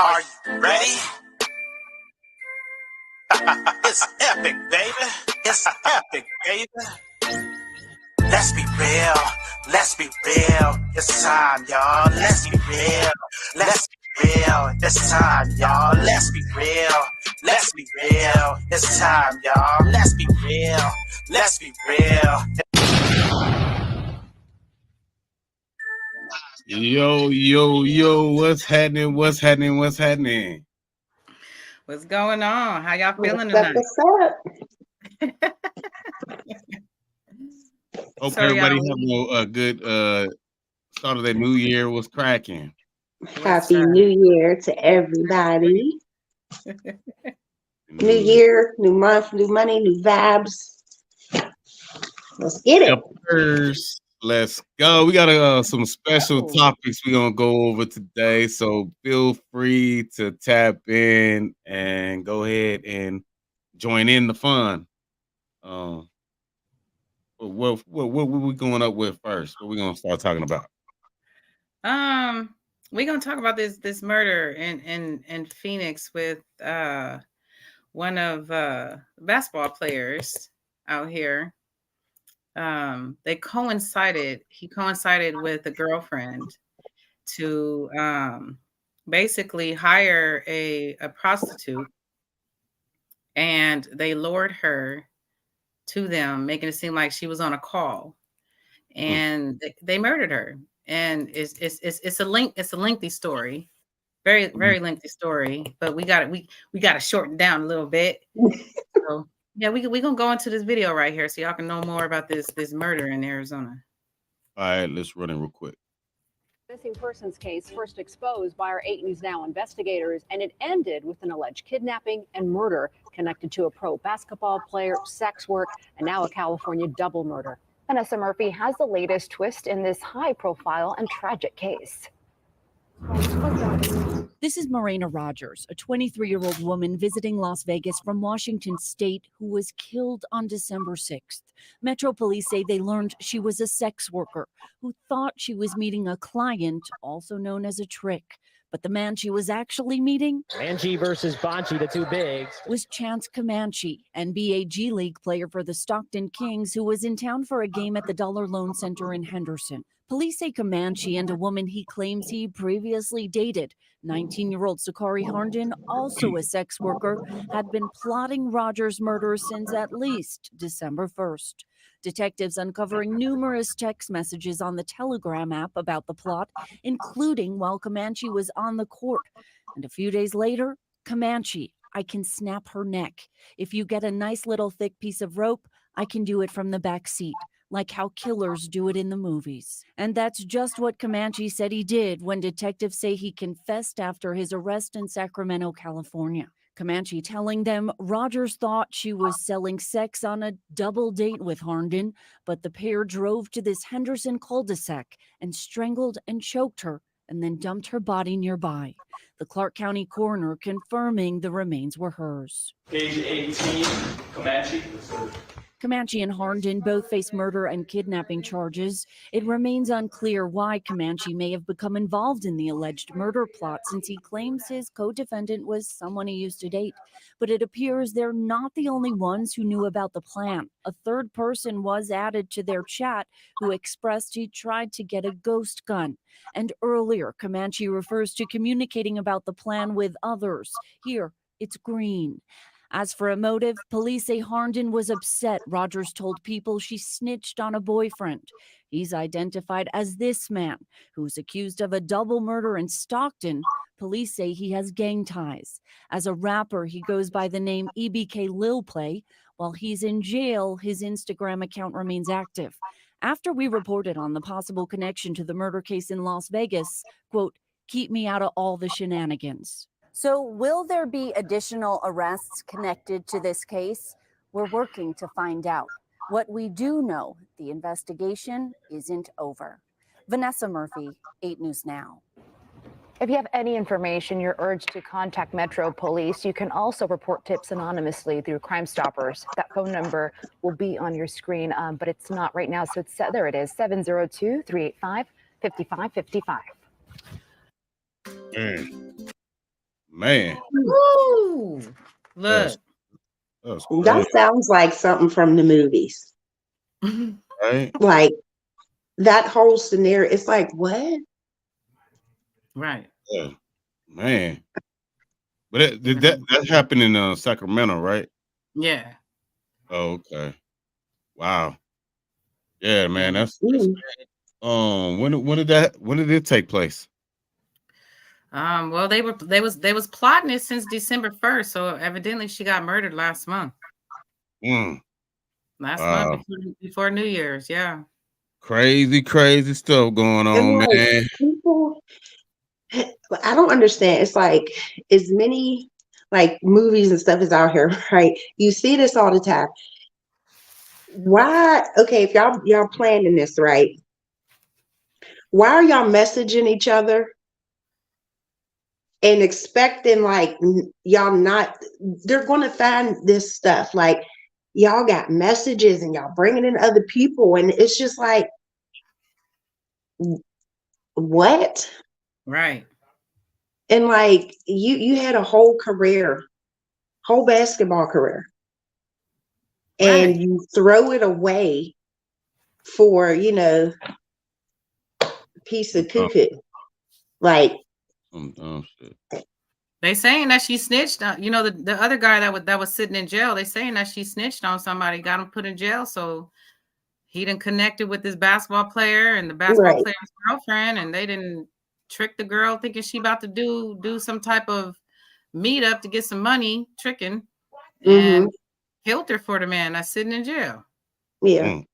Are you ready? It's epic, baby. It's epic, baby. Let's be real. Let's be real. It's time, y'all. Let's be real. Let's be real. It's time, y'all. Let's be real. Let's be real. It's time, y'all. Let's be real. Let's be real. Yo, what's happening? What's happening? What's happening? What's going on? How y'all feeling tonight? What's up? Hope So, everybody y'all, having a good start of the new year. Was cracking. Happy New Year to everybody. New year, new month, new money, new vibes. Let's get it. First, let's go. We got some special topics we're gonna go over today, so feel free to tap in and go ahead and join in the fun. What we going up with first? What we gonna start talking about? We're gonna talk about this murder in Phoenix with one of basketball players out here. He coincided with a girlfriend to basically hire a prostitute, and they lured her to them, making it seem like she was on a call, and they murdered her. And it's a lengthy story, very lengthy story, but we got to shorten down a little bit. So yeah, we gonna go into this video right here so y'all can know more about this murder in Arizona. All right, let's run it real quick. Missing persons case first exposed by our 8 News Now investigators, and it ended with an alleged kidnapping and murder connected to a pro basketball player, sex work, and now a California double murder. Vanessa Murphy has the latest twist in this high-profile and tragic case. This is Morena Rogers, a 23-year-old woman visiting Las Vegas from Washington State who was killed on December 6th. Metro Police say they learned she was a sex worker who thought she was meeting a client, also known as a trick. But the man she was actually meeting, Comanche versus Bonchi, the two bigs, was Chance Comanche, NBA G League player for the Stockton Kings, who was in town for a game at the Dollar Loan Center in Henderson. Police say Comanche and a woman he claims he previously dated, 19-year-old Sakari Harnden, also a sex worker, had been plotting Rogers' murder since at least December 1st. Detectives uncovering numerous text messages on the Telegram app about the plot, including while Comanche was on the court. And a few days later, Comanche, I can snap her neck. If you get a nice little thick piece of rope, I can do it from the back seat, like how killers do it in the movies. And that's just what Comanche said he did when detectives say he confessed after his arrest in Sacramento, California. Comanche telling them Rogers thought she was selling sex on a double date with Harnden, but the pair drove to this Henderson cul-de-sac and strangled and choked her and then dumped her body nearby. The Clark County coroner confirming the remains were hers. Page 18, Comanche. Comanche and Harnden both face murder and kidnapping charges. It remains unclear why Comanche may have become involved in the alleged murder plot, since he claims his co-defendant was someone he used to date. But it appears they're not the only ones who knew about the plan. A third person was added to their chat who expressed he tried to get a ghost gun. And earlier, Comanche refers to communicating about the plan with others. Here, it's green. As for a motive, police say Harnden was upset Rogers told people she snitched on a boyfriend. He's identified as this man, who's accused of a double murder in Stockton. Police say he has gang ties. As a rapper, he goes by the name EBK Lil Play. While he's in jail, his Instagram account remains active. After we reported on the possible connection to the murder case in Las Vegas, quote, keep me out of all the shenanigans. So will there be additional arrests connected to this case? We're working to find out. What we do know, the investigation isn't over. Vanessa Murphy, 8 News Now. If you have any information, you're urged to contact Metro Police. You can also report tips anonymously through Crime Stoppers. That phone number will be on your screen, but it's not right now. So there it is, 702-385-5555. Man, Woo! that's, Look. that's That crazy, sounds like something from the movies. right? Like that whole scenario. It's like, what? Right. Yeah, man. But that happened in Sacramento, right? Yeah. Oh, okay. Wow. Yeah, man. Yeah. That's Mm. when did it take place? Well, they was plotting it since December 1st, so evidently she got murdered last month. Mm, Last month wow. before New Year's, yeah. Crazy stuff going And on, like man. people, I don't understand. It's like as many like movies and stuff is out here, right? You see this all the time. Why? Okay, if y'all planning this, right? Why are y'all messaging each other and expecting like y'all not? They're gonna find this stuff. Like y'all got messages and y'all bringing in other people, and it's just like what? Right. And like you had a whole career, whole basketball career, and Right. you throw it away for piece Some of dumb, cuckoo. Like, some dumb shit. They saying that she snitched on, the other guy that was sitting in jail. They saying that she snitched on somebody, got him put in jail. So he didn't connected with this basketball player and the basketball right. player's girlfriend, and they didn't trick the girl thinking she about to do some type of meetup to get some money, tricking, Mm-hmm. and killed her for the man that's sitting in jail. Yeah. Mm,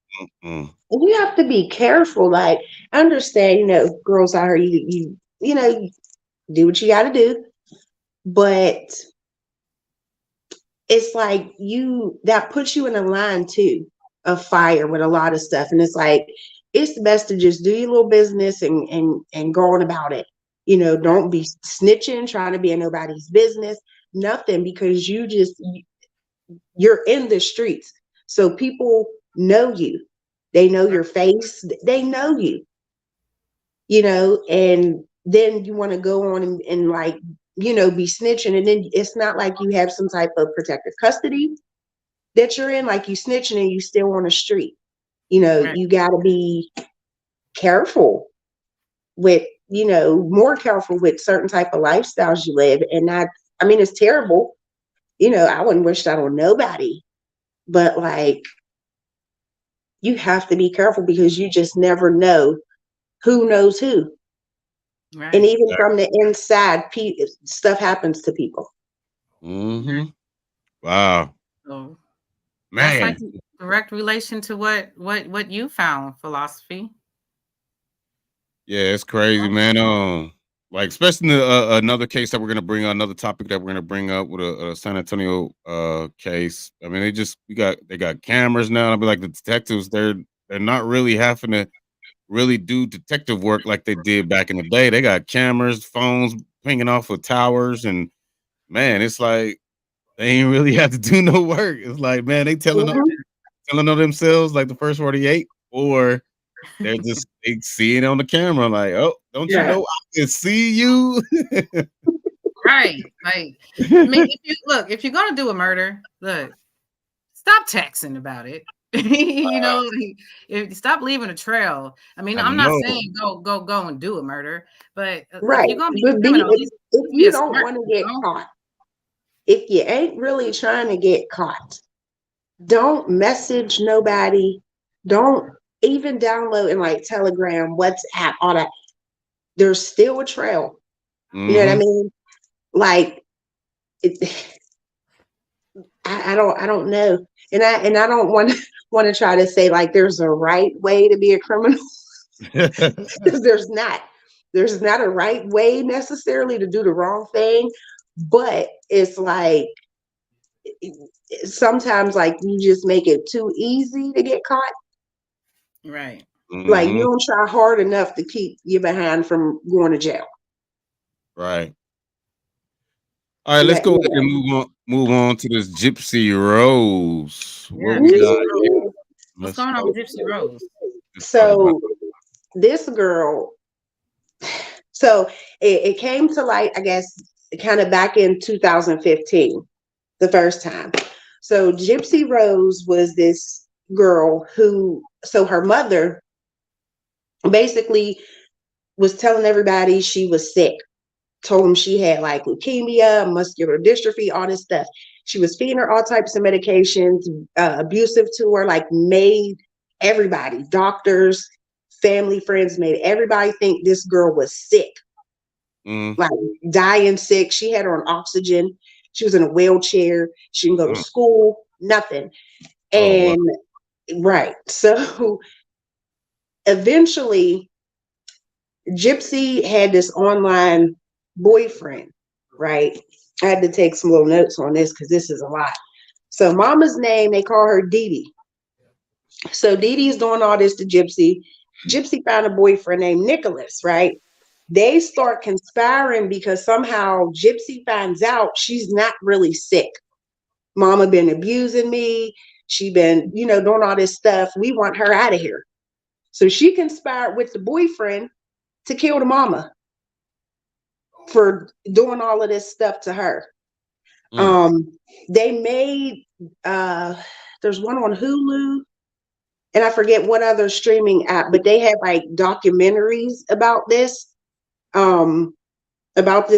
mm. And you have to be careful. Like, I understand, girls out here, you do what you got to do, but it's like that puts you in a line too of fire with a lot of stuff. And it's like, it's best to just do your little business and go on about it. Don't be snitching, trying to be in nobody's business, nothing, because you're in the streets. So people know you. They know your face. They know you, and then you want to go on and like, be snitching. And then it's not like you have some type of protective custody that you're in, like you snitching and you still on the street. Right. You got to be careful with, more careful with certain type of lifestyles you live. And I mean, it's terrible. I wouldn't wish that on nobody, but like, you have to be careful because you just never know who knows who. And Right. even from the inside, stuff happens to people. Mm-hmm. Wow, So that's like man. direct relation to what you found, philosophy. Yeah, it's crazy, man. Like especially another case that we're gonna bring up, another topic that we're gonna bring up with a San Antonio case. I mean, they got cameras now. I'll be like the detectives, they're not really having to really do detective work like they did back in the day. They got cameras, phones pinging off of towers, and man, it's like they ain't really have to do no work. It's like, man, they Mhm. telling on themselves like the first 48, or they see it on the camera, like, oh, don't you Right. know I can see you? Right. Like, I mean, if you're gonna do a murder, look, stop texting about it. Stop leaving a trail. I mean, I I'm not know, saying go and do a murder, but if Right. you're gonna be a But criminal, at least if be you a don't smart, want to get caught, if you ain't really trying to get caught, don't message nobody. Don't even download in like Telegram, WhatsApp, all that. There's still a trail. You know what I mm-hmm. mean? Like it, I don't know. And I don't want to try to say like there's a right way to be a criminal. there's not. There's not a right way necessarily to do the wrong thing, but it's like sometimes like you just make it too easy to get caught. right? Like you Mm-hmm. don't try hard enough to keep you behind from going to jail. Right. All right, let's But go ahead and move on to this Gypsy Rose. What Yeah, we Gypsy got Rose. here? Ooh. What's Let's going on talk. with Gypsy Rose? Let's talk about. So this girl, so it came to light, I guess, kind of back in 2015, the first time. So Gypsy Rose was this girl who, so her mother basically was telling everybody she was sick, told them she had like leukemia, muscular dystrophy, all this stuff. She was feeding her all types of medications, abusive to her, like made everybody, doctors, family, friends, made everybody think this girl was sick, like dying sick. She had her on oxygen. She was in a wheelchair. She didn't go to school, nothing. And right. So eventually, Gypsy had this online boyfriend, right? I had to take some little notes on this because this is a lot. So mama's name, they call her Dee Dee. So Dee Dee's doing all this to Gypsy. Gypsy found a boyfriend named Nicholas, right? They start conspiring because somehow Gypsy finds out she's not really sick. Mama been abusing me. She been, doing all this stuff. We want her out of here. So she conspired with the boyfriend to kill the mama for doing all of this stuff to her. They made, there's one on Hulu, and I forget what other streaming app, but they had like documentaries about this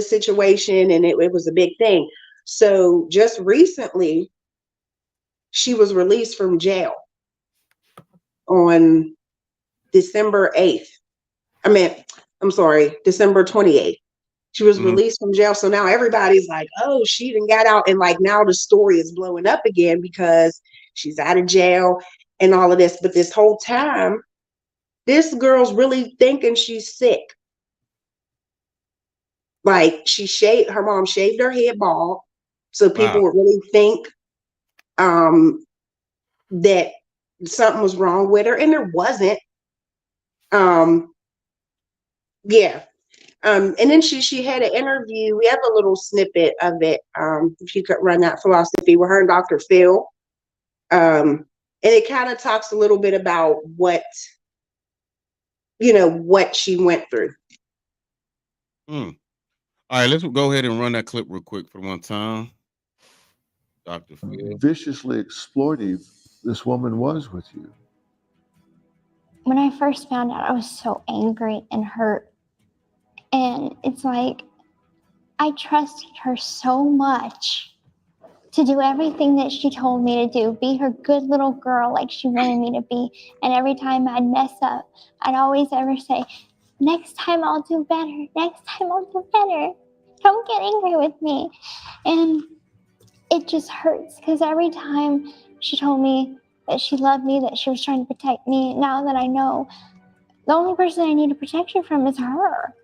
situation, and it was a big thing. So just recently, she was released from jail on December 8th. December 28th. She was released from jail. So now everybody's like, oh, she done got out. And like now the story is blowing up again because she's out of jail and all of this. But this whole time, this girl's really thinking she's sick. Like her mom shaved her head bald. So people would really think that something was wrong with her. And there wasn't. Yeah. And then she had an interview. We have a little snippet of it. If you could run that philosophy with her and Dr. Phil. And it kind of talks a little bit about what she went through. All right, let's go ahead and run that clip real quick for one time. Dr. Phil. Viciously exploitive this woman was with you. When I first found out, I was so angry and hurt. And it's like, I trusted her so much to do everything that she told me to do, be her good little girl like she wanted me to be. And every time I'd mess up, I'd always say, next time I'll do better. Next time I'll do better. Don't get angry with me. And it just hurts because every time she told me that she loved me, that she was trying to protect me, now that I know the only person I need protection from is her.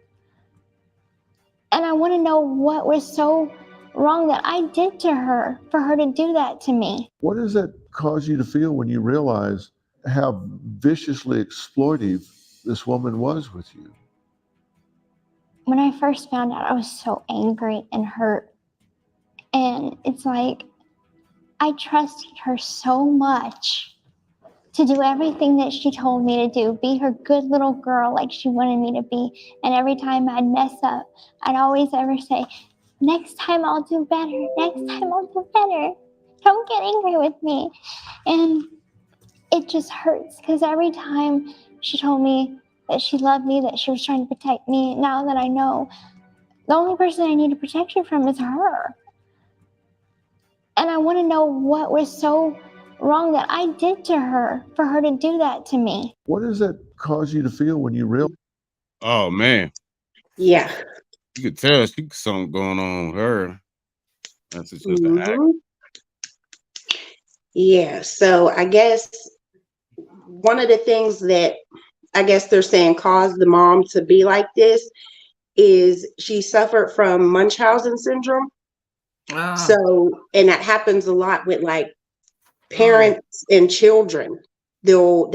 And I want to know what was so wrong that I did to her for her to do that to me. What does that cause you to feel when you realize how viciously exploitive this woman was with you? When I first found out, I was so angry and hurt. And it's like, I trusted her so much to do everything that she told me to do, be her good little girl like she wanted me to be. And every time I'd mess up, I'd always say, next time I'll do better. Next time I'll do better. Don't get angry with me. And it just hurts because every time she told me that she loved me, that she was trying to protect me, now that I know the only person I need protection from is her. And I want to know what was so wrong that I did to her for her to do that to me. What does that cause you to feel when you realize? Oh man. Yeah. You could tell she got something going on with her. That's just an act. Yeah. So I guess one of the things that I guess they're saying caused the mom to be like this is she suffered from Munchausen syndrome. So, and that happens a lot with like parents and children. They'll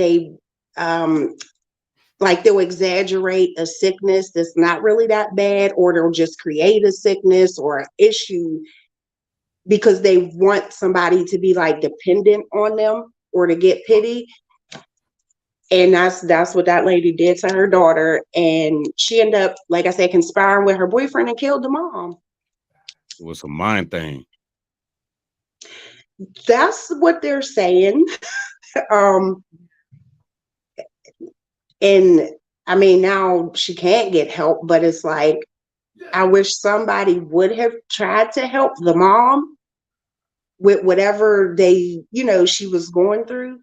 exaggerate a sickness that's not really that bad, or they'll just create a sickness or an issue because they want somebody to be like dependent on them or to get pity. And that's what that lady did to her daughter. And she ended up, like I said, conspiring with her boyfriend and killed the mom. It was a mind thing. That's what they're saying. um, and I mean, now she can't get help, but it's like, I wish somebody would have tried to help the mom with whatever she was going through,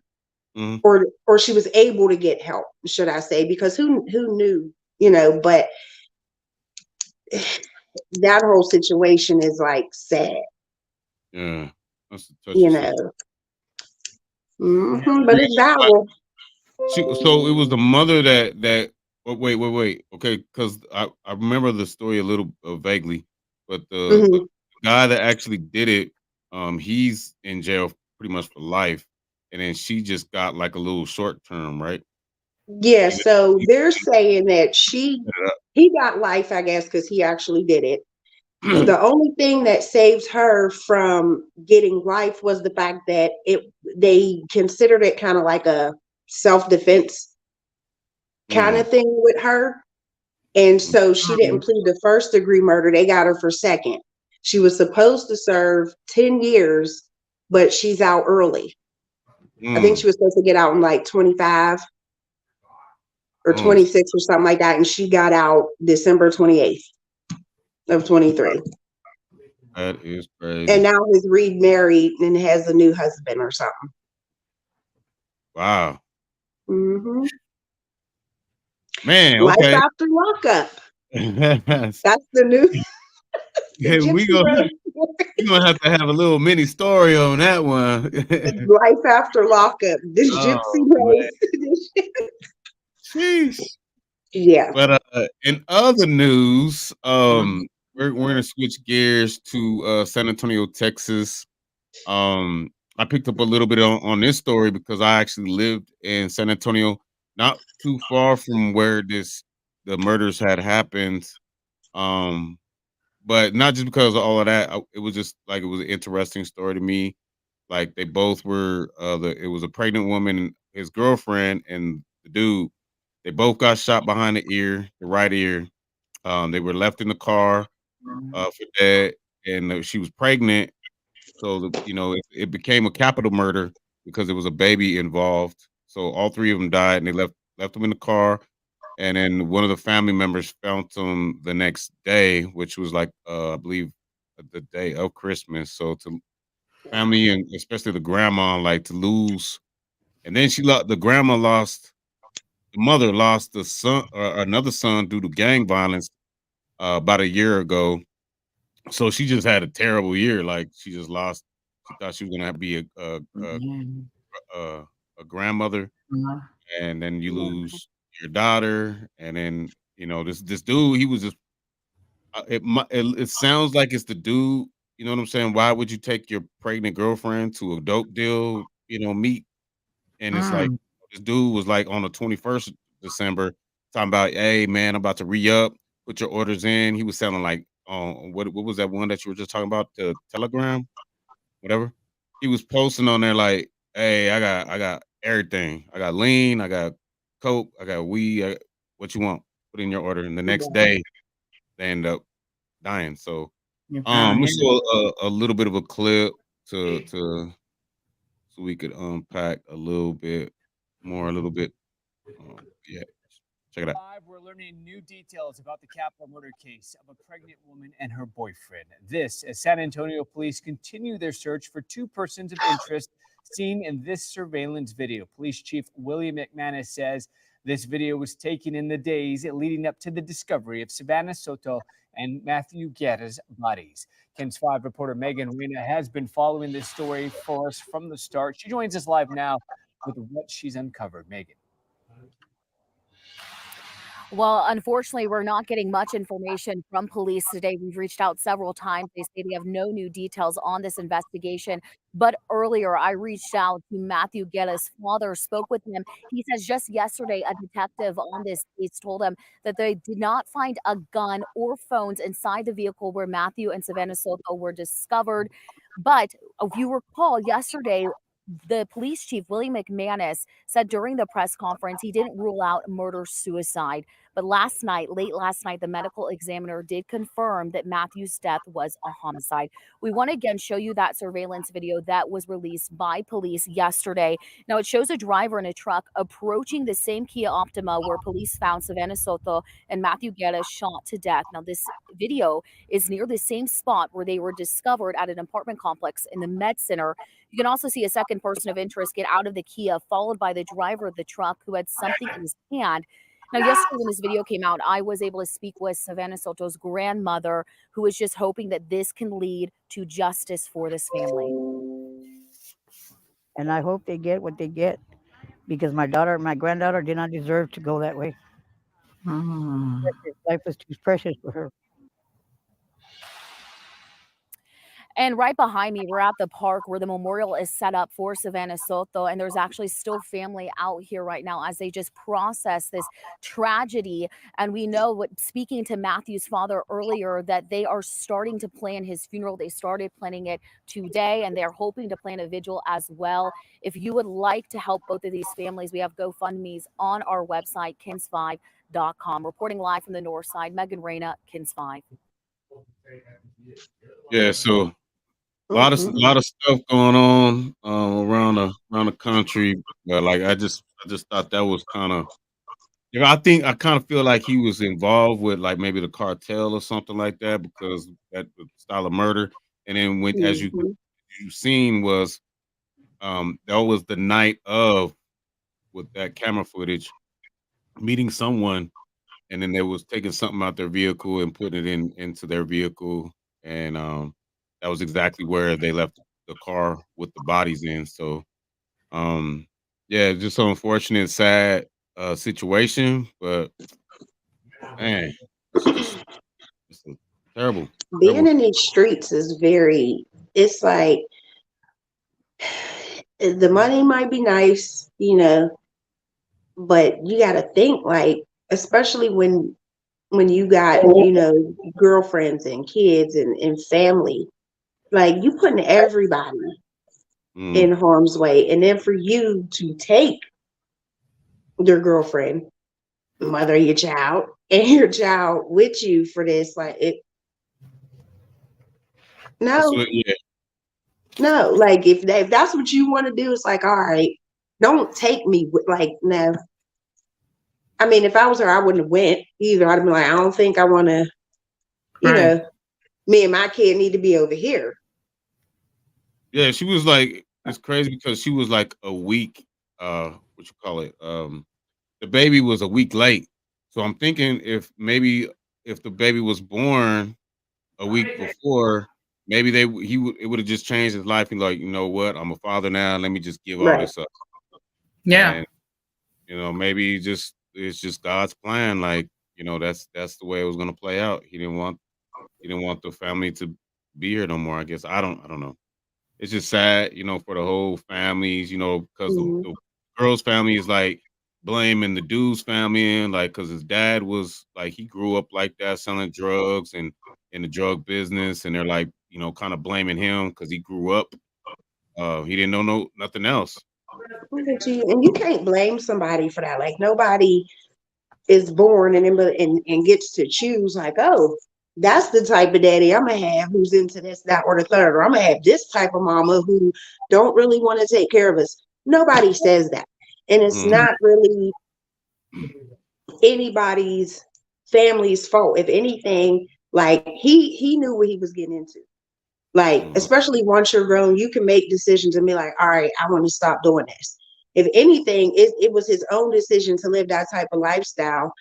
Mhm. or she was able to get help, should I say, because who knew, but that whole situation is like sad, Yeah, that's a touchy you situation. know. But it's Like, viral. so it was the mother that. Oh, wait. Okay, because I remember the story a little vaguely, but the Mhm. guy that actually did it, he's in jail pretty much for life, and then she just got like a little short term, right? Yeah, He- so he they're saying that set it he got life, I guess, because he actually did it. up. The only thing that saved her from getting life was the fact that they considered it kind of like a self-defense kind of Mm, thing with her. And so she didn't plead the first degree murder. They got her for second. She was supposed to serve 10 years, but she's out early. I think she mm, was supposed to get out in like 25 or mm. 26 or something like that. And she got out December 28th of 23. That is And crazy. now he's remarried and has a new husband or something. Wow, Hmm. man. Life Okay. after lockup. Yeah, That's the new the we gypsy gonna road. we gonna have to have a little mini story on that one. Life after lockup. This gypsy Oh man, road. sheesh. Yeah. But in other news, Mhm. we're gonna switch gears to San Antonio, Texas. I picked up a little bit on this story because I actually lived in San Antonio, not too far from where the murders had happened. Um, but not just because of all of that. It was just like it was an interesting story to me. Like they both were it was a pregnant woman, and his girlfriend, and the dude. They both got shot behind the ear, the right ear. They were left in the car for dead, and she was pregnant. So it became a capital murder because there was a baby involved. So all three of them died, and they left them in the car. And then one of the family members found them the next day, which was like I believe the day of Christmas. So to family and especially the grandma, like to lose, and then the grandma lost, the mother lost the son, another son due to gang violence about a year ago. So she just had a terrible year. Like she just lost. She thought she was gonna be a, a grandmother, and then you lose your daughter, and then this dude. He was just. It sounds like it's the dude. You know what I'm saying? Why would you take your pregnant girlfriend to a dope deal? Meet. And it's like this dude was like on the 21st of December talking about, hey man, I'm about to re-up, put your orders in. He was selling like what was that one that you were just talking about? The Telegram, whatever. He was posting on there like, hey, I got everything. I got lean, I got coke, I got weed, what you want? Put in your order. And the next day they end up dying. So I'm gonna show a little bit of a clip to so we could unpack a little bit more, a little bit. Yeah, check it out. We're learning new details about the capital murder case of a pregnant woman and her boyfriend. This as San Antonio police continue their search for two persons of interest seen in this surveillance video. Police Chief William McManus says this video was taken in the days leading up to the discovery of Savannah Soto and Matthew Guerra's bodies. KENS 5 reporter Megan Reyna has been following this story for us from the start. She joins us live now with what she's uncovered. Megan. Well, unfortunately, we're not getting much information from police today. We've reached out several times. They say they have no new details on this investigation. But earlier, I reached out to Matthew Guerra's father, spoke with him. He says just yesterday, a detective on this case told him that they did not find a gun or phones inside the vehicle where Matthew and Savannah Soto were discovered. But if you recall, yesterday, the police chief, William McManus, said during the press conference he didn't rule out murder suicide. But late last night, the medical examiner did confirm that Matthew's death was a homicide. We want to again show you that surveillance video that was released by police yesterday. Now, it shows a driver in a truck approaching the same Kia Optima where police found Savannah Soto and Matthew Guerra shot to death. Now, this video is near the same spot where they were discovered at an apartment complex in the Med Center. You can also see a second person of interest get out of the Kia, followed by the driver of the truck who had something in his hand. Now, yesterday when this video came out, I was able to speak with Savannah Soto's grandmother, who is just hoping that this can lead to justice for this family. And I hope they get what they get, because my granddaughter did not deserve to go that way. Life was too precious for her. And right behind me, we're at the park where the memorial is set up for Savannah Soto. And there's actually still family out here right now as they just process this tragedy. And we know, speaking to Matthew's father earlier, that they are starting to plan his funeral. They started planning it today, and they're hoping to plan a vigil as well. If you would like to help both of these families, we have GoFundMes on our website, kins5.com. Reporting live from the north side, Megan Reyna, Kins 5. Yeah, so a lot of stuff going on around the country. But like I just thought that was kind of, I kind of feel like he was involved with like maybe the cartel or something like that, because that style of murder. And then when as you seen was that was the night of, with that camera footage, meeting someone, and then they was taking something out their vehicle and putting it into their vehicle, and that was exactly where they left the car with the bodies in. So, yeah, just so unfortunate, sad situation, but man, it's terrible. Being in these streets is it's like, the money might be nice, but you got to think, like, especially when you got, girlfriends and kids and family, like, you putting everybody in harm's way. And then for you to take your girlfriend, mother of your child, and your child with you for this, like, no, like, if that's what you want to do, it's like, all right, don't take me like, no. I mean, if I was her, I wouldn't have went either. I'd have been like, I don't think I want to, me and my kid need to be over here. Yeah, she was like, it's crazy because she was like a week, what you call it? The baby was a week late. So I'm thinking if the baby was born a week before, maybe it would have just changed his life, and like, you know what, I'm a father now, let me just give all this up. Yeah. And, maybe it's just God's plan. Like, that's the way it was gonna play out. He didn't want the family to be here no more, I guess. I don't know. It's just sad, for the whole families, because the girl's family is like blaming the dude's family, and like, because his dad was like, he grew up like that, selling drugs and in the drug business, and they're like, kind of blaming him because he grew up. He didn't know nothing else. And you can't blame somebody for that. Like, nobody is born and gets to choose, like, oh, that's the type of daddy I'm gonna have, who's into this, that, or the third, or I'm gonna have this type of mama who don't really want to take care of us. Nobody says that. And it's not really anybody's family's fault. If anything, like, he knew what he was getting into. Like, especially once you're grown, you can make decisions and be like, all right, I want to stop doing this. If anything, it was his own decision to live that type of lifestyle.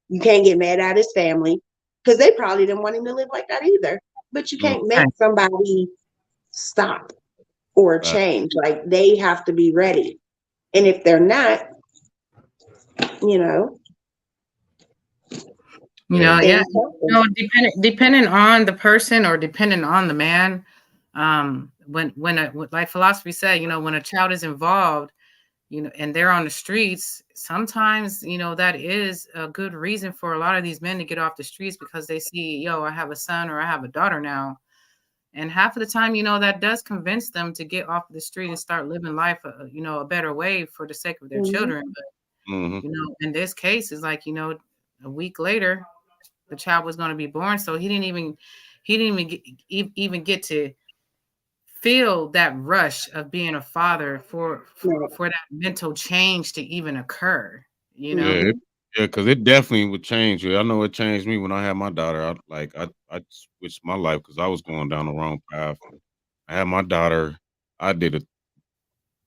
You can't get mad at his family, because they probably didn't want him to live like that either. But you can't make somebody stop or change. Like, they have to be ready. And if they're not, depending on the person or depending on the man, when like philosophy said, when a child is involved, and they're on the streets, sometimes, that is a good reason for a lot of these men to get off the streets, because they see, I have a son or I have a daughter now. And half of the time, that does convince them to get off the street and start living life, a better way for the sake of their children. But, in this case, it's like, a week later, the child was going to be born. So he didn't even get to feel that rush of being a father for that mental change to even occur. You know. Yeah, because it definitely would change you. I know it changed me when I had my daughter. I switched my life because I was going down the wrong path. I had my daughter. I did it.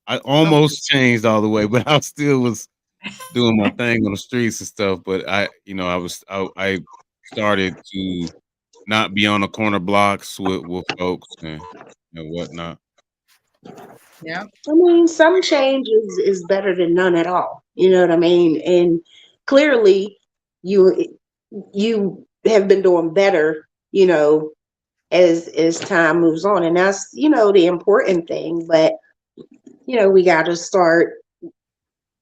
I almost changed all the way, but I still was doing my thing on the streets and stuff. But I started to not be on the corner blocks with folks and whatnot. Yeah. I mean, some change is better than none at all. You know what I mean? And clearly, you have been doing better. As time moves on, and that's the important thing. But we got to start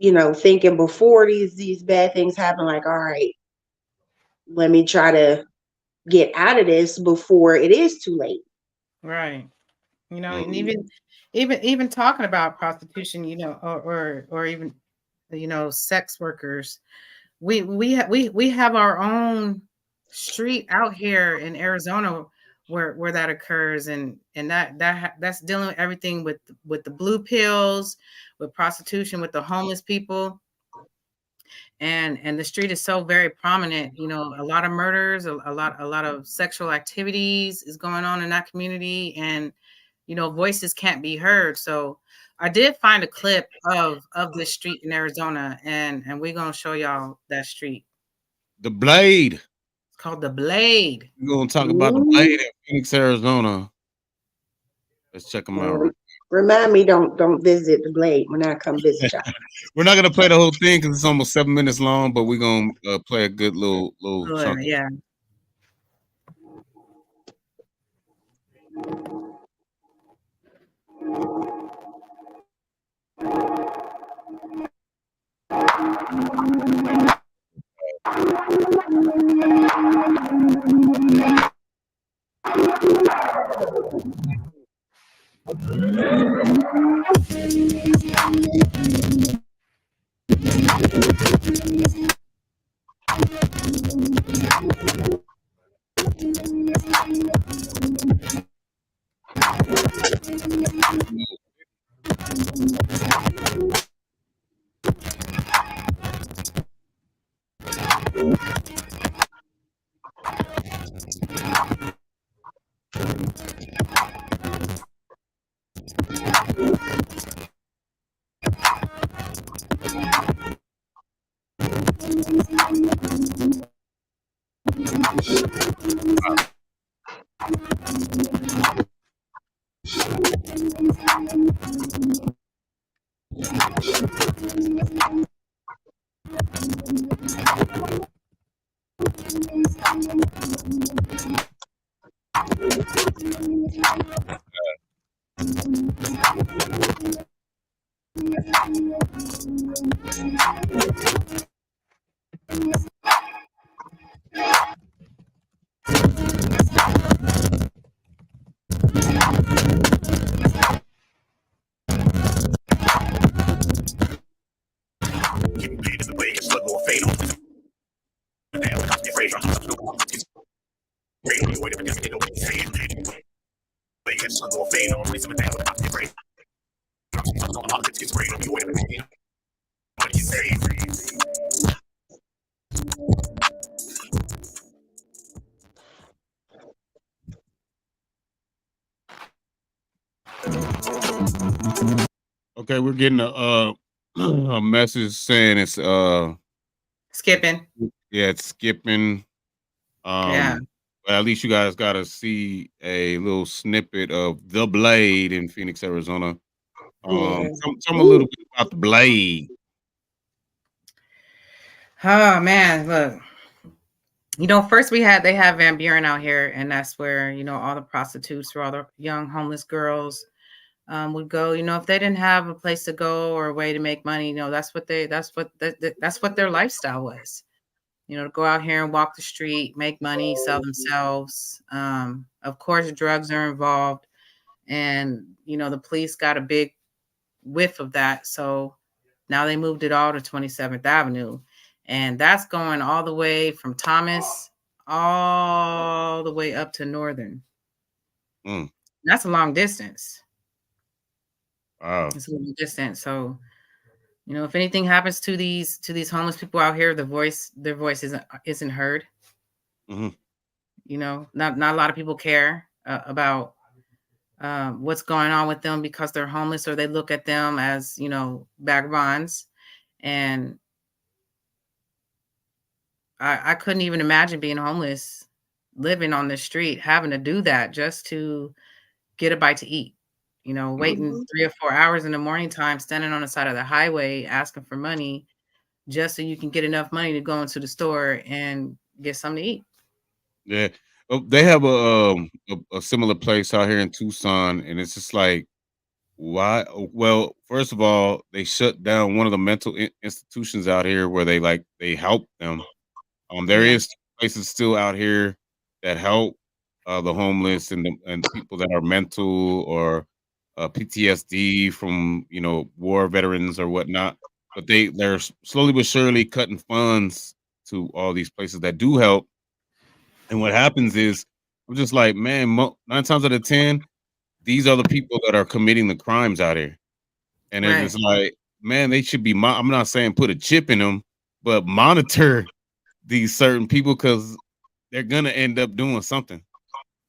thinking before these bad things happen. Like, all right, let me try to get out of this before it is too late. Right. And Mhm. even talking about prostitution, or even sex workers, we have our own street out here in Arizona where that occurs, and that's dealing with everything with the blue pills, with prostitution, with the homeless people. And the street is so very prominent. A lot of murders, a lot of sexual activities is going on in that community, and voices can't be heard. So I did find a clip of this street in Arizona, and we're gonna show y'all that street. The Blade. It's called the Blade. We're gonna talk about the Blade in Phoenix, Arizona. Let's check them out. Remind me, don't visit the Blade when I come visit y'all. We're not gonna play the whole thing because it's almost 7 minutes long, but we're gonna play a good little chunk. Yeah. Okay, we're getting a message saying it's skipping. Yeah, it's skipping. Yeah. But at least you guys got to see a little snippet of the Blade in Phoenix, Arizona. Yeah. Tell me a little bit about the Blade. Oh man, look. First they have Van Buren out here, and that's where all the prostitutes or all the young homeless girls would go. If they didn't have a place to go or a way to make money, that's what their lifestyle was. To go out here and walk the street, make money, sell themselves. Of course, drugs are involved, and the police got a big whiff of that, so now they moved it all to 27th Avenue. And that's going all the way from Thomas all the way up to Northern. That's a long distance. Wow. It's a long distance. So, you know, if anything happens to these homeless people out here, their voice isn't heard. You know, not a lot of people care about what's going on with them because they're homeless, or they look at them as, you know, vagabonds. And I couldn't even imagine being homeless, living on the street, having to do that just to get a bite to eat. You know, waiting 3 or 4 hours in the morning time, standing on the side of the highway, asking for money just so you can get enough money to go into the store and get something to eat. Yeah. They have a similar place out here in Tucson, and it's just like, why? Well, first of all, they shut down one of the mental institutions out here where they help them. There Yeah. is places still out here that help the homeless and people that are mental or PTSD from, you know, war veterans or whatnot. But they're slowly but surely cutting funds to all these places that do help. And what happens is, I'm just like, man, 9 times out of 10, these are the people that are committing the crimes out here. And it's Right. just like, man, they should be. I'm not saying put a chip in them, but monitor these certain people because they're gonna end up doing something.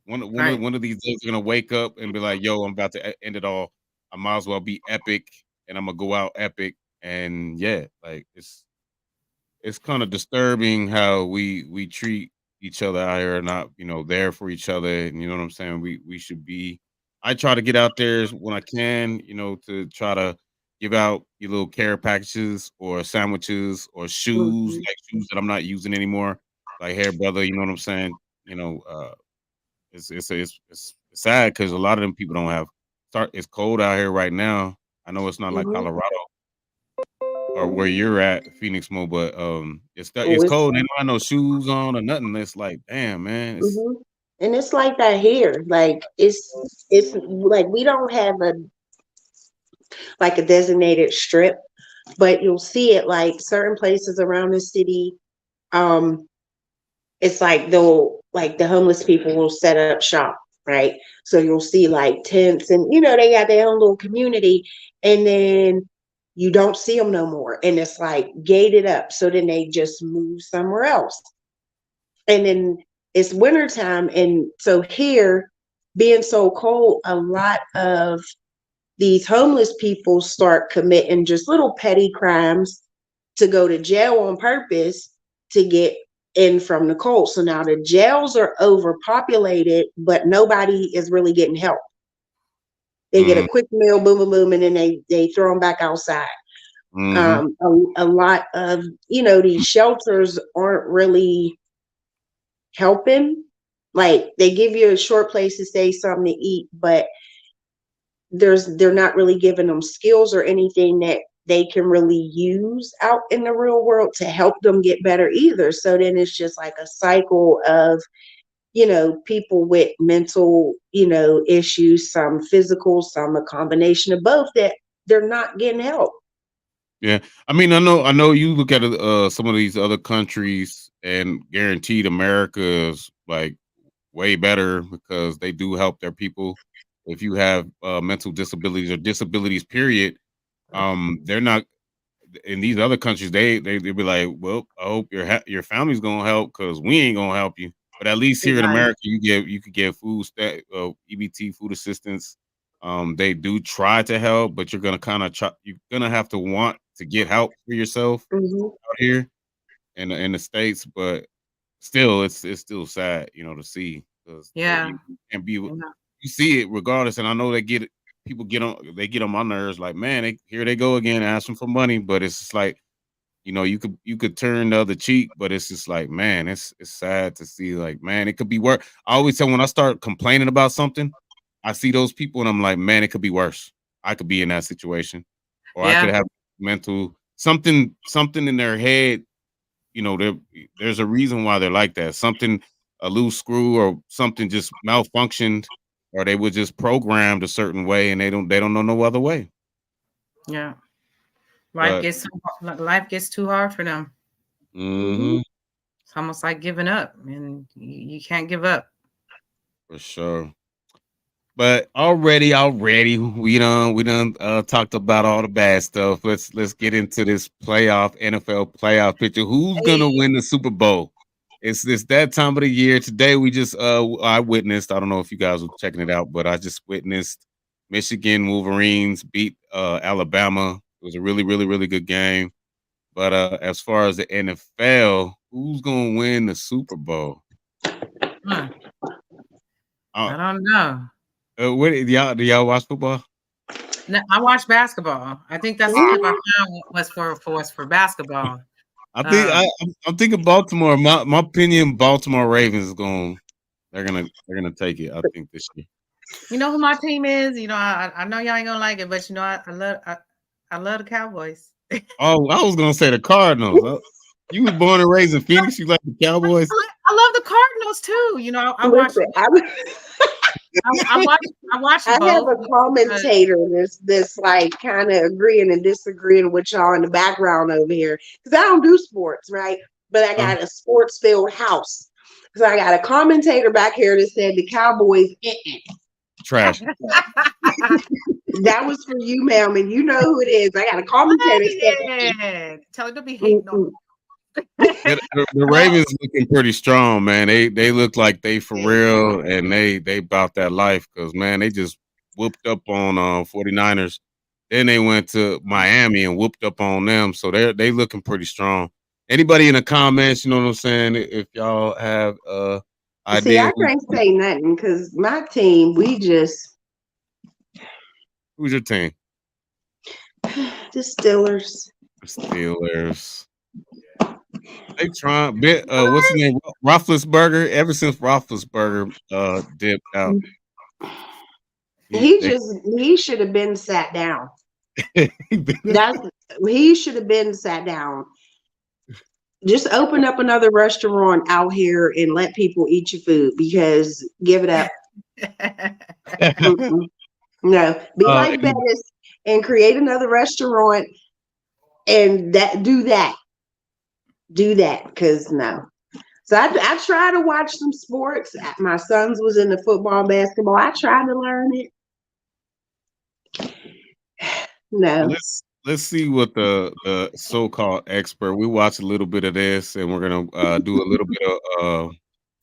Right. One of these days, they're gonna wake up and be like, "Yo, I'm about to end it all. I might as well be epic, and I'm gonna go out epic." And yeah, like it's kind of disturbing how we treat each other out here, not, you know, there for each other. And you know what I'm saying? We should be. I try to get out there when I can, you know, to try to give out your little care packages or sandwiches or shoes, Mhm. like shoes that I'm not using anymore, like Hair Brother. You know what I'm saying? You know, it's sad because a lot of them people don't have. It's cold out here right now. I know it's not like Mhm. Colorado or where you're at, Phoenix Mo, but Oh, it's it's cold. They don't have no shoes on or nothing. It's like, damn, man. It's mhm. And it's like that here. Like it's like we don't have a designated strip, but you'll see it like certain places around the city. Um, it's like the homeless people will set up shop, right? So you'll see like tents, and they got their own little community, and then you don't see them no more, and it's like gated up. So then they just move somewhere else, and then it's wintertime, and so here, being so cold, a lot of these homeless people start committing just little petty crimes to go to jail on purpose to get in from the cold. So now the jails are overpopulated, but nobody is really getting help. They get a mm, quick meal, boom, boom, boom, and then they throw them back outside. mm-hmm. A lot of these shelters aren't really helping. Like they give you a short place to stay, something to eat, but they're not really giving them skills or anything that they can really use out in the real world to help them get better either. So then it's just like a cycle of people with mental issues, some physical, some a combination of both, that they're not getting help. Yeah. I mean, I know you look at some of these other countries and guaranteed America is like way better because they do help their people. If you have mental disabilities or disabilities, period, they're not in these other countries. They be like, well, I hope your family's gonna help because we ain't gonna help you. But at least here in Right. America, you could get EBT, food assistance. They do try to help, but you're gonna you're gonna have to want to get help for yourself Hmm. out here in the states. But still, it's still sad, you know, to see because Yeah. you can't be. Yeah. You see it regardless, and I know people get on my nerves. Like, man, here they go again, asking for money. But it's just like, you know, you could turn the other cheek, but it's just like, man, it's sad to see. Like, man, it could be worse. I always say when I start complaining about something, I see those people, and I'm like, man, it could be worse. I could be in that situation, or I could Yeah. have mental something in their head. You know, there's a reason why they're like that. Something, a loose screw or something just malfunctioned, or they were just programmed a certain way, and they don't know no other way. Yeah. But Life gets too hard for them. Mm-hmm. It's almost like giving up, and you can't give up. For sure. But already, we done talked about all the bad stuff. Let's get into this NFL playoff picture. Who's gonna win the Super Bowl? It's that time of the year. Today we just I don't know if you guys were checking it out, but I just witnessed Michigan Wolverines beat Alabama. It was a really, really, really good game. But as far as the NFL, who's gonna win the Super Bowl? I don't know. What do y'all watch football? No, I watch basketball. I think that's the tip I found was for basketball. I'm thinking Baltimore. My opinion, Baltimore Ravens they're gonna take it. I think this year. You know who my team is? You know, I know y'all ain't gonna like it, but you know, I love the Cowboys. Oh, I was gonna say the Cardinals. You was born and raised in Phoenix. You like the Cowboys? I love the Cardinals too. You know, I watch. I watch. I have a commentator that's like kind of agreeing and disagreeing with y'all in the background over here because I don't do sports, right? But I got a sports filled house. So I got a commentator back here that said the Cowboys trash. That was for you, ma'am, and you know who it is. I got a commentator. Tell it to be hating on. The Ravens looking pretty strong, man. They look like they for real, and they about that life because man, they just whooped up on 49ers. Then they went to Miami and whooped up on them, so they looking pretty strong. Anybody in the comments, you know what I'm saying? If y'all have idea, see, I can't say nothing because my team, we just. Who's your team? The Steelers. They trying what's his name? Roethlisberger. Ever since Roethlisberger dipped out, he should have been sat down. He should have been sat down. Just open up another restaurant out here and let people eat your food because give it up. No, be like Bettis and create another restaurant and do that because no. So I try to watch some sports. My sons was into football, basketball. I tried to learn it. No. Let's see what the so-called expert. We watched a little bit of this, and we're gonna do a little bit of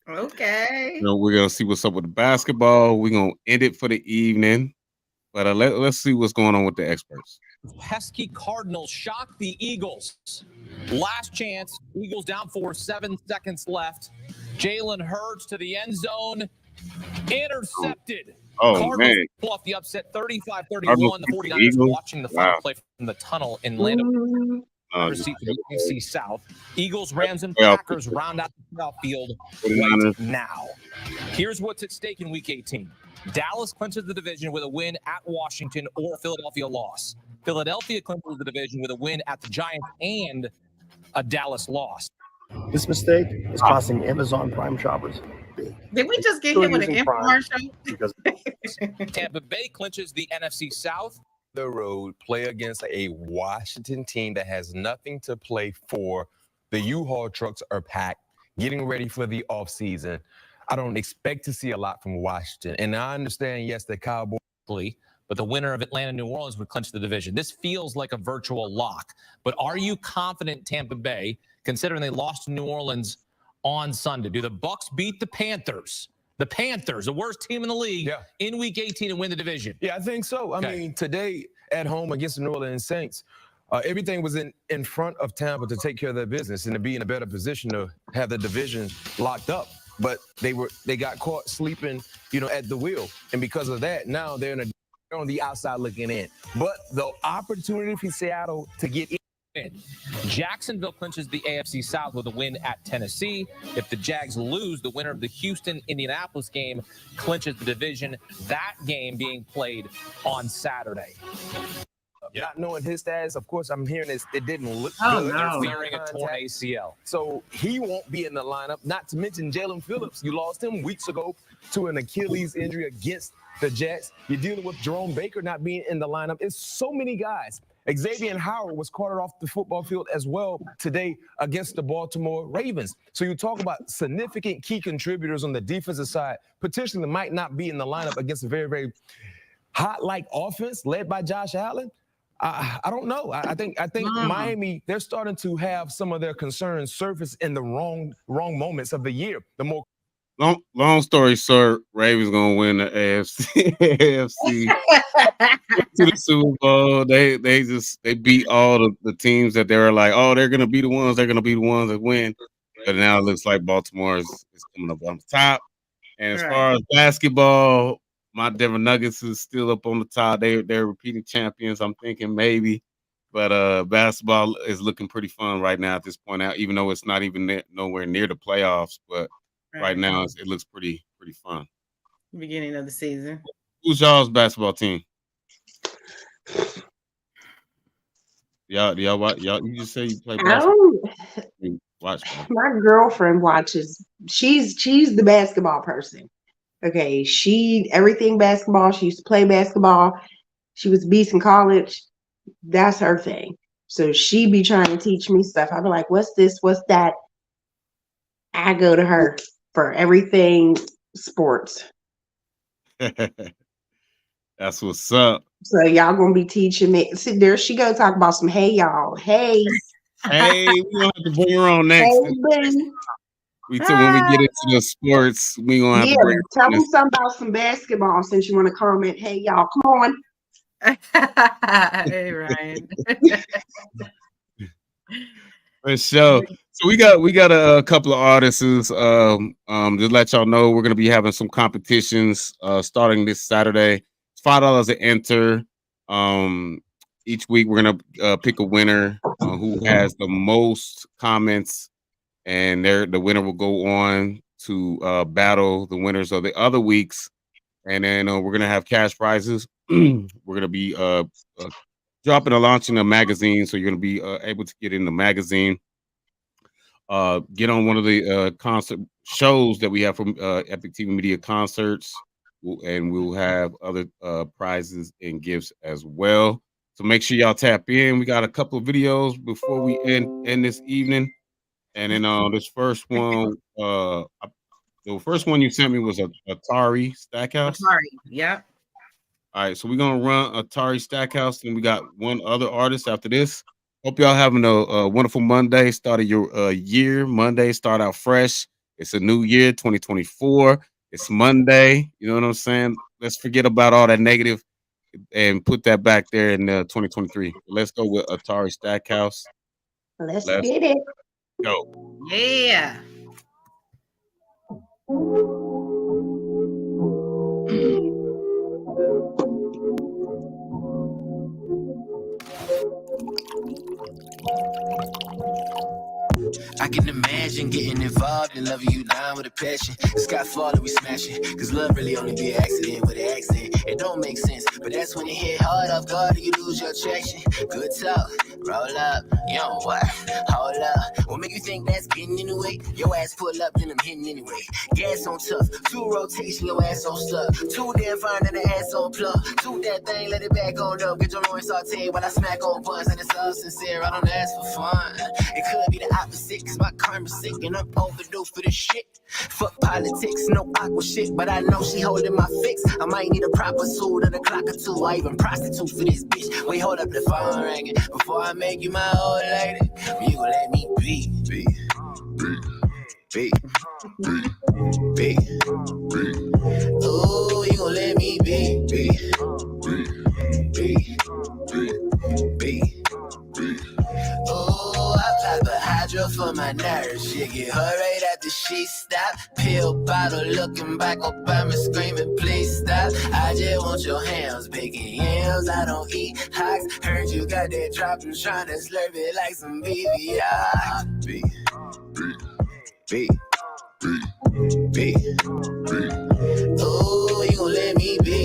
okay. You know, we're gonna see what's up with the basketball. We're gonna end it for the evening, but let's see what's going on with the experts. Pesky Cardinals shock the Eagles. Last chance. Eagles down 7 seconds left. Jalen Hurts to the end zone. Intercepted. Cardinals man. pull off the upset 35-31. The 49ers watching the final play from the tunnel in Lando. Seat for the NFC South. Eagles, Rams, and Packers round out the playoff field right now. Here's what's at stake in Week 18. Dallas clinches the division with a win at Washington or Philadelphia loss. Philadelphia clinches the division with a win at the Giants and a Dallas loss. This mistake is costing Amazon Prime shoppers big. Did we just get hit with an infomercial? Because Tampa Bay clinches the NFC South. The road, play against a Washington team that has nothing to play for. The U-Haul trucks are packed, getting ready for the offseason. I don't expect to see a lot from Washington. And I understand, yes, the Cowboys. But the winner of Atlanta, New Orleans would clinch the division. This feels like a virtual lock. But are you confident Tampa Bay, considering they lost to New Orleans on Sunday? Do the Bucks beat the Panthers? The Panthers, the worst team in the league, in Week 18 and win the division? Yeah, I think so. I mean, today at home against the New Orleans Saints, everything was in front of Tampa to take care of their business and to be in a better position to have the division locked up. But they got caught sleeping, at the wheel. And because of that, now they're on the outside looking in. But the opportunity for Seattle to get in. Jacksonville clinches the AFC South with a win at Tennessee. If the Jags lose, the winner of the Houston-Indianapolis game clinches the division. That game being played on Saturday. not knowing his stats. Of course, I'm hearing it didn't look Oh, good. no. Clearing a torn ACL. So he won't be in the lineup. Not to mention Jalen Phillips. You lost him weeks ago to an Achilles injury against the Jets. You're dealing with Jerome Baker not being in the lineup. It's so many guys. Xavier Howard was carted off the football field as well today against the Baltimore Ravens. So you talk about significant key contributors on the defensive side, potentially might not be in the lineup against a very, very hot-like offense led by Josh Allen. I don't know. I think Miami, they're starting to have some of their concerns surface in the wrong moments of the year. The more long story short, Ravens gonna win the AFC to the Super Bowl. They beat all the teams that they were like, oh, they're gonna be the ones that win. But now it looks like Baltimore is coming up on the top. And as far as basketball, my Denver Nuggets is still up on the top. They're repeating champions. I'm thinking maybe, but basketball is looking pretty fun right now at this point out, even though it's not even nowhere near the playoffs. But right now it looks pretty fun. Beginning of the season. Who's y'all's basketball team? Y'all watch? You just say you play basketball. Watch. My girlfriend watches. She's the basketball person. Okay, everything basketball. She used to play basketball. She was a beast in college. That's her thing. So she be trying to teach me stuff. I'll be like, what's this? What's that? I go to her for everything sports. That's what's up. So y'all gonna be teaching me. See, there she go talk about some hey y'all. Hey. Hey, we gonna have to bring her on next. When we get into the sports, we gonna have to bring her tell on them something about some basketball since you want to comment. Hey y'all, come on. Hey Ryan. For sure. So we got a couple of artists. Just let y'all know we're gonna be having some competitions starting this Saturday. It's $5 to enter. Each week we're gonna pick a winner who has the most comments, and the winner will go on to battle the winners of the other weeks. And then we're gonna have cash prizes. We're gonna be dropping and launching a magazine, so you're gonna be able to get in the magazine. Get on one of the concert shows that we have from Epic TV Media Concerts, and we'll have other prizes and gifts as well. So make sure y'all tap in. We got a couple of videos before we end this evening, and then this first one, the first one you sent me was a Atari Stackhouse. Atari, yep. All right, so we're gonna run Atari Stackhouse, and we got one other artist after this. Hope y'all having a wonderful Monday. Start of your year. Monday start out fresh. It's a new year, 2024. It's Monday. You know what I'm saying? Let's forget about all that negative and put that back there in 2023. Let's go with Atari Stackhouse. Let's get it. Go. Yeah. I can imagine getting involved and loving you down with a passion. Skyfall that we smashing, cause love really only be an accident with an accent. It don't make sense, but that's when it hit hard off guard and you lose your traction. Good talk, roll up, yo, what? Hold up, what make you think that's getting in the way? Your ass pull up, then I'm hitting anyway. Gas on tough, 2 rotation, your ass on stuck. 2 damn fine and the ass on plug. 2 that thing, let it back on up. Get your loin sauteed while I smack on buns. And it's all sincere, I don't ask for fun. It could be the opposite, cause my karma's sick and I'm overdue for this shit. Fuck politics, no awkward shit, but I know she holding my fix. I might need a proper suit and a clock or 2. I even prostitute for this bitch. Wait, hold up, the phone ringing. Before I make you my old lady, you gon' let me be. Ooh, you gon' let me be. Oh, I pop a hydro for my nerves. She get her right after she stop. Pill bottle looking back, Obama screaming, please stop. I just want your hands, bacon yams. I don't eat hogs. Heard you got that drop and trying to slurp it like some BBI. Ooh, you gon' let me be.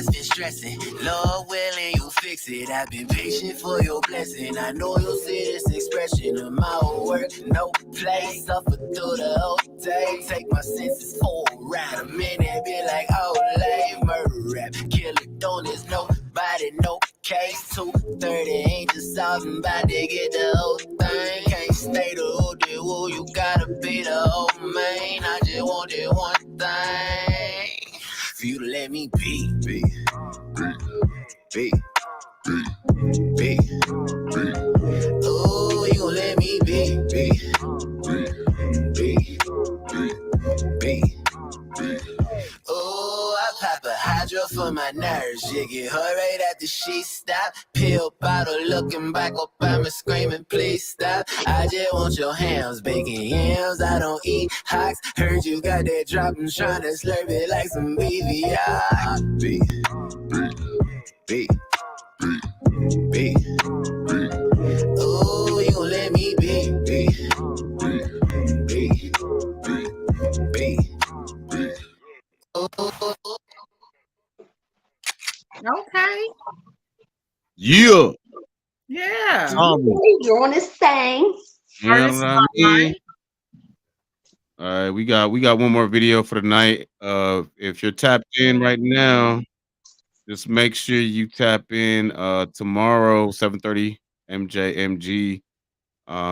just been stressing. Lord willing, you fix it. I've been patient for your blessing. I know you'll see this expression of my own work. No play, suffer through the whole day. Take my senses for a ride. A minute, be like, oh, lame murder rap. Killer, don't there's nobody, no case. 230 ain't just solving, about to get the whole thing. Can't stay the whole day, woo, you gotta be the whole main. I just want it one thing. For you to let me be. Oh, you gon' let me be. Oh, I pop a hydro for my nerves. You get her right after she stop. Pill bottle looking back up at me screaming, please stop. I just want your hands, bacon yams. I don't eat hocks. Heard you got that drop and trying to slurp it like some BVI. B. Oh, you gon' let me be. Okay. Yeah. Yeah. Doing his thing. You know what I mean? All right, we got one more video for the night. If you're tapped in right now, just make sure you tap in tomorrow, 7:30 MJMG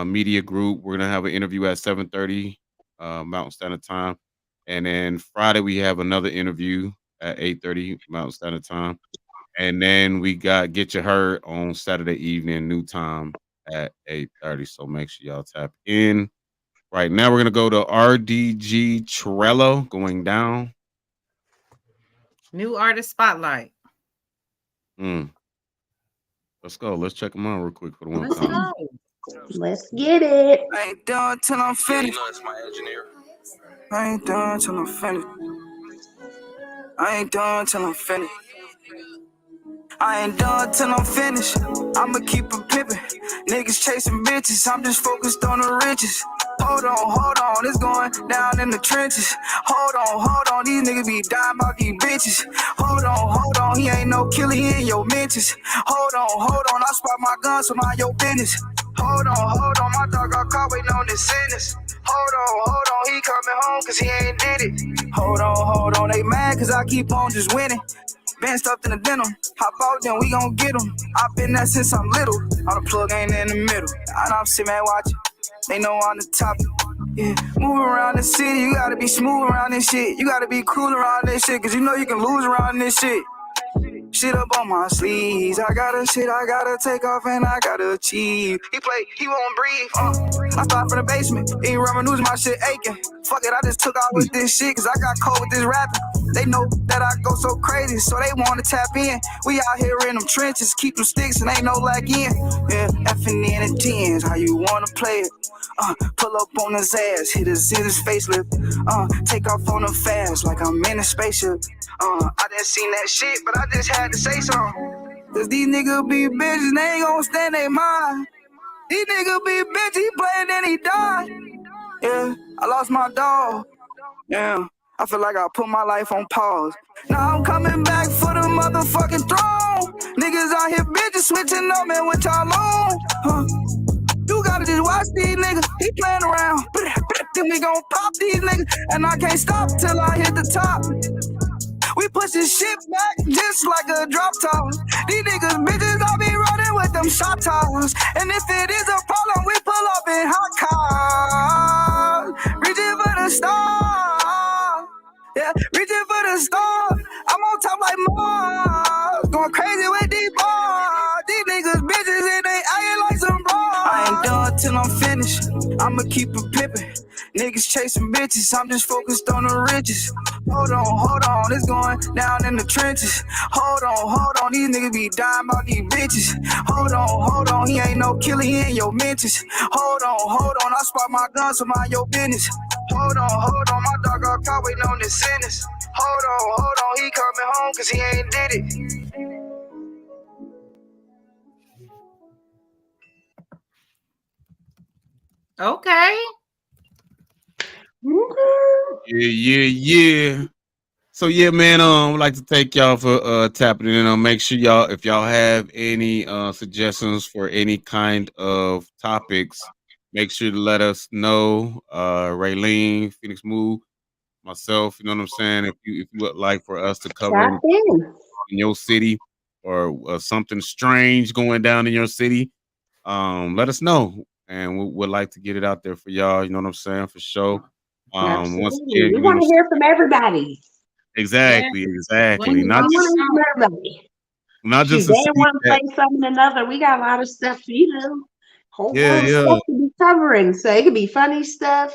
Media Group. We're gonna have an interview at 7:30 Mountain Standard Time, and then Friday we have another interview at 8:30 Mountain Standard Time, and then we got Get Your Heard on Saturday evening, new time at 8:30. So make sure y'all tap in. Right now, we're gonna go to RDG Trello going down. New artist spotlight. Let's go. Let's check them out real quick for the one Let's time. go. Let's get it. I ain't done till I'm finished. You know it's my engineer. I ain't done till I'm finished. I ain't done till I'm finished. I ain't done till I'm finished. I'ma keep it pimpin'. Niggas chasing bitches. I'm just focused on the riches. Hold on, it's going down in the trenches. Hold on, these niggas be dying about these bitches. Hold on, he ain't no killer, he in your mentions. Hold on, I spot my guns, so mind your business. Hold on, my dog got caught waiting on this sentence. Hold on, he coming home cause he ain't did it. Hold on, they mad cause I keep on just winning. Been stuffed in the denim. Hop out, then we gon' get them. I've been there since I'm little. All the plug ain't in the middle. I know I'm sitting there watching. They know I'm the top. Yeah, move around the city. You gotta be smooth around this shit. You gotta be cool around this shit. Cause you know you can lose around this shit. Shit up on my sleeves. I gotta take off and I gotta achieve. He play, he won't breathe. I start from the basement. Ain't rubbing news, my shit aching. Fuck it, I just took off with this shit cause I got cold with this rapping. They know that I go so crazy, so they wanna tap in. We out here in them trenches, keep them sticks and ain't no lag in. Yeah, F'ing in the tens, how you wanna play it? Pull up on his ass, hit his facelift. Take off on the fast like I'm in a spaceship. I didn't seen that shit, but I just had to say something. Cause these niggas be bitches, they ain't gon' stand they mind. These niggas be bitches, he playing then he died. Yeah, I lost my dog. Yeah, I feel like I put my life on pause. Now I'm coming back for the motherfucking throne. Niggas out here bitches switching up, man, what y'all on? You gotta just watch these niggas, he playing around. Then we gon' pop these niggas, and I can't stop till I hit the top. We pushing shit back just like a drop top. These niggas bitches, I be running with them shot tops. And if it is a problem, we pull up in hot cars. Reaching for the stars. Yeah, reaching for the stars. I'm on top like Mars. Going crazy with these bars. These niggas bitches and they acting like some bras. I ain't done till I'm finished. I'ma keep it pimpin'. Niggas chasing bitches, I'm just focused on the riches. Hold on, it's going down in the trenches. Hold on, these niggas be dying about these bitches. Hold on, he ain't no killer, he in your mentions. Hold on, I spot my guns, so mind your business. Hold on, my dog got caught waiting on this sentence. Hold on, he coming home cause he ain't did it. Okay. Yeah. So yeah, man. I'd like to thank y'all for tapping in. Make sure y'all, if y'all have any suggestions for any kind of topics, make sure to let us know. Raylene, Phoenix Move, myself. You know what I'm saying? If you would like for us to cover Tap anything in. in your city or something strange going down in your city, let us know, and we'd like to get it out there for y'all. You know what I'm saying? For sure. Once Absolutely. again, We you know what want I'm to saying? hear from everybody. Exactly, We exactly. want Not just to hear from everybody. not just Shoot, to they see want to that. say something another. We got a lot of stuff, whole Yeah, world of yeah, stuff to be covering. So it could be funny stuff,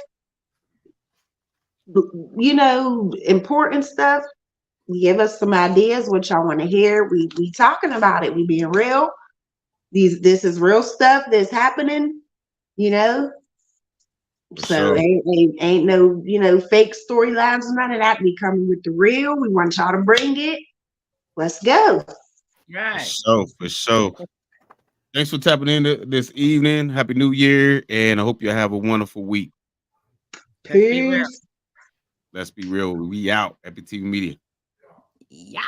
important stuff. Give us some ideas what y'all want to hear. We talking about it. We being real. This is real stuff that's happening. You know, for so sure. ain't no fake storylines or none of that. We coming with the real. We want y'all to bring it. Let's go. For Right. sure, for sure. Thanks for tapping in this evening. Happy New Year, and I hope you have a wonderful week. Let's be real. Peace. Let's be real. We out. Epic TV Media. Yeah.